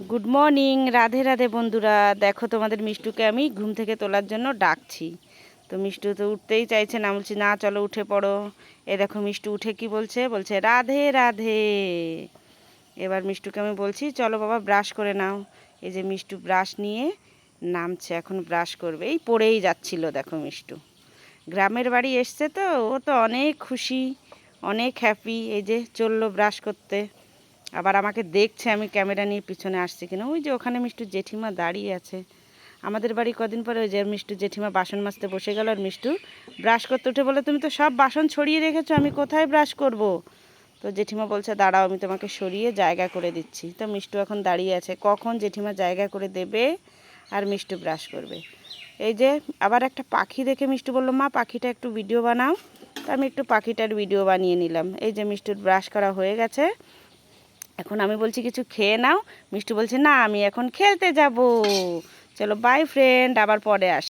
Good morning, Radhe Radhe বন্ধুরা। দেখো তোমাদের মিষ্টুকে আমি ঘুম থেকে তোলার জন্য ডাকছি। তো মিষ্টু তো উঠতেই চাইছে না, বলছি না চলো উঠে পড়ো। এ দেখো মিষ্টু উঠে কি বলছে, বলছে রাধে রাধে। এবার মিষ্টুকে আমি বলছি চলো বাবা ব্রাশ করে নাও। এই যে মিষ্টু ব্রাশ নিয়ে নামছে, এখন ব্রাশ করবে। এই পড়েই যাচ্ছিল দেখো মিষ্টু। গ্রামের বাড়ি এসছে তো, ও তো অনেক খুশি, অনেক হ্যাপি। এই যে চললো ব্রাশ করতে। আবার আমাকে দেখছে আমি ক্যামেরা নিয়ে পিছনে আসছি কিনা। ওই যে ওখানে মিষ্টু জেঠিমা দাঁড়িয়ে আছে। আমাদের বাড়ি কদিন পরে ওই যে মিষ্টু জেঠিমা বাসন মাজতে বসে গেল, আর মিষ্টু ব্রাশ করতে উঠে বলে তুমি তো সব বাসন ছড়িয়ে রেখেছো, আমি কোথায় ব্রাশ করব। তো জেঠিমা বলছে দাঁড়াও আমি তোমাকে সরিয়ে জায়গা করে দিচ্ছি। তো মিষ্টু এখন দাঁড়িয়ে আছে, কখন জেঠিমা জায়গা করে দেবে আর মিষ্টু ব্রাশ করবে। এই যে আবার একটা পাখি দেখে মিষ্টু বলল মা পাখিটা একটু ভিডিও বানাও। তো আমি একটু পাখিটার ভিডিও বানিয়ে নিলাম। এই যে মিষ্টুর ব্রাশ করা হয়ে গেছে, এখন আমি বলছি কিছু খেয়ে নাও। মিষ্টু বলছে না আমি এখন খেলতে যাব। চলো বাই ফ্রেন্ড, আবার পরে আস।